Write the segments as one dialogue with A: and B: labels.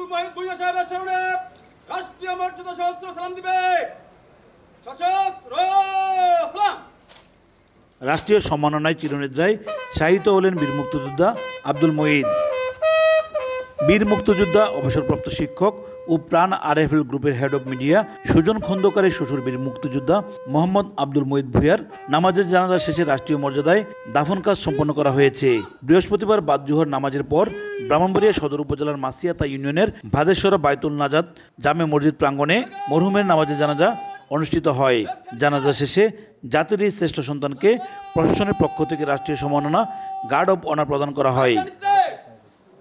A: ভূঁইয়া সাহেবের সামনে রাষ্ট্রীয় মর্যাদা সহস্র সালাম দিবে।
B: রাষ্ট্রীয় সম্মাননায় চিরনিদ্রায় শায়িত হলেন বীর মুক্তিযোদ্ধা আব্দুল মঈদ। বীর মুক্তিযোদ্ধা, অবসরপ্রাপ্ত শিক্ষক ও প্রাণ আরএফএল গ্রুপের হেড অব মিডিয়া সুজন খন্দকারের শ্বশুর বীর মুক্তিযোদ্ধা মোহাম্মদ আব্দুল মঈদ ভূঁইয়ার নামাজের জানাজা শেষে রাষ্ট্রীয় মর্যাদায় দাফন কাজ সম্পন্ন করা হয়েছে। বৃহস্পতিবার বাদ জোহর নামাজের পর ব্রাহ্মণবাড়িয়া সদর উপজেলার মাসিয়াতা ইউনিয়নের ভাদেশ্বরা বাইতুল নাজাত জামে মসজিদ প্রাঙ্গণে মরহুমের নামাজের জানাজা অনুষ্ঠিত হয়। জানাজা শেষে জাতির এই শ্রেষ্ঠ সন্তানকে প্রশাসনের পক্ষ থেকে রাষ্ট্রীয় সম্মাননা গার্ড অব অনার প্রদান করা হয়।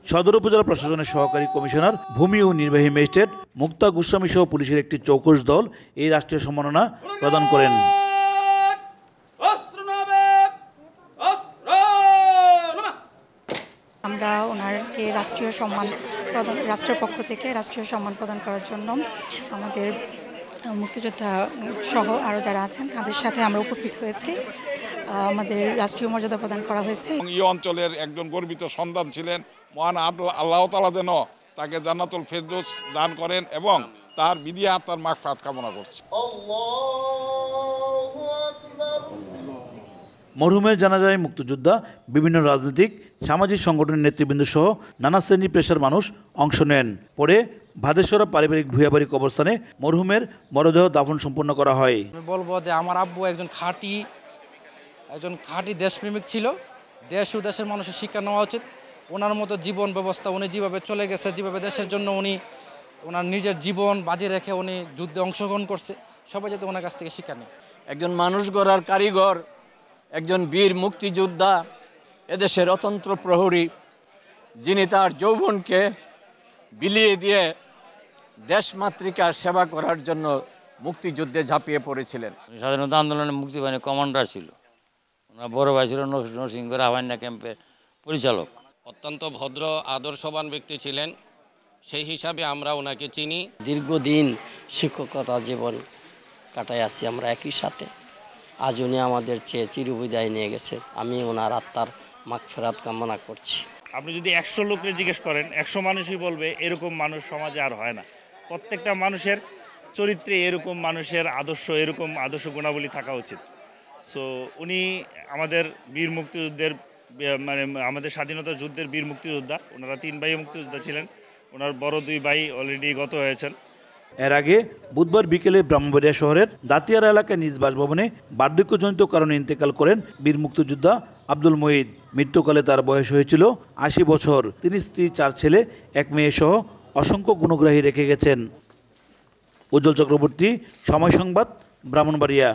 B: সদর উপজেলা প্রশাসনের সহকারী কমিশনার, ভূমি ও নির্বাহী ম্যাজিস্ট্রেট মুক্তা গোস্বামী সহ পুলিশের একটি চৌকস দল এই রাষ্ট্রীয় সম্মাননা প্রদান করেন।
C: আমরা ওনারকে রাষ্ট্রের পক্ষ থেকে রাষ্ট্রীয় সম্মান প্রদান করার জন্য আমাদের মুক্তিযোদ্ধা সহ আরও যারা আছেন তাদের সাথে আমরা উপস্থিত হয়েছি। আমাদের রাষ্ট্রীয় মর্যাদা প্রদান করা হয়েছে।
D: এই অঞ্চলের একজন গর্বিত সন্তান ছিলেন। মহান আল্লাহ তাআলা যেন তাকে জান্নাতুল ফেরদৌস দান করেন এবং তার বিদিয়া আত্মার মাগফিরাত কামনা করছি।
B: মরহুমের জানাজায় মুক্তিযোদ্ধা, বিভিন্ন রাজনৈতিক সামাজিক সংগঠনের নেতৃবৃন্দ সহ নানা শ্রেণী পেশার মানুষ অংশ নেন। পরে ভাদেশ্বরা পারিবারিক ভূঁইয়াবাড়ি কবরস্থানে মরহুমের মরদেহ দাফন সম্পন্ন করা হয়।
E: আমি বলবো যে আমার আব্বু একজন খাঁটি দেশপ্রেমিক ছিল। দেশ ও দেশের মানুষের শিক্ষা নেওয়া উচিত। ওনার মতো জীবন ব্যবস্থা উনি যেভাবে চলে গেছে, যেভাবে দেশের জন্য উনি ওনার নিজের জীবন বাজি রেখে উনি যুদ্ধে অংশগ্রহণ করছে, সবাই যাতে ওনার কাছ থেকে শিক্ষা নেয়।
F: একজন মানুষ গড়ার কারিগর, একজন বীর মুক্তিযোদ্ধা, এদেশের অতন্ত্র প্রহরী, যিনি তার যৌবনকে বিলিয়ে দিয়ে দেশমাতৃকার সেবা করার জন্য মুক্তিযুদ্ধে ঝাঁপিয়ে পড়েছিলেন।
G: স্বাধীনতা আন্দোলনের মুক্তিবাহিনীর কমান্ডার ছিল। ওনার বড় ভাই ছিল নরসিংগড় হাওয়ান্না ক্যাম্পের পরিচালক।
H: অত্যন্ত ভদ্র আদর্শবান ব্যক্তি ছিলেন, সেই হিসাবে আমরা ওনাকে চিনি।
I: দীর্ঘদিন শিক্ষকতা জীবন কাটাই আছি আমরা একই সাথে। আজ উনি আমাদের চেয়ে চিরবিদায় নিয়ে গেছে। আমি ওনার আত্মার মাগফিরাত কামনা করছি।
J: আপনি যদি 100 লোককে জিজ্ঞেস করেন, 100 মানুষই বলবে এরকম মানুষ সমাজে আর হয় না। প্রত্যেকটা মানুষের চরিত্রে এরকম মানুষের এরকম আদর্শ গুণাবলী থাকা উচিত। সো উনি আমাদের বীর মুক্তিযুদ্ধের আমাদের স্বাধীনতা যুদ্ধের বীর মুক্তিযোদ্ধা। ওনারা 3 ভাই মুক্তিযোদ্ধা ছিলেন। ওনার বড় 2 ভাই অলরেডি গত হয়েছেন।
B: এর আগে বুধবার বিকেলে ব্রাহ্মণবাড়িয়া শহরের দাতিয়ারা এলাকায় নিজ বাসভবনে বার্ধক্যজনিত কারণে ইন্তেকাল করেন বীর মুক্তিযোদ্ধা আব্দুল মঈদ। মৃত্যুকালে তার বয়স হয়েছিল 80 বছর। তিনি স্ত্রী, 4 ছেলে, 1 মেয়ে সহ অসংখ্য গুণগ্রাহী রেখে গেছেন। উজ্জ্বল চক্রবর্তী, সময় সংবাদ, ব্রাহ্মণবাড়িয়া।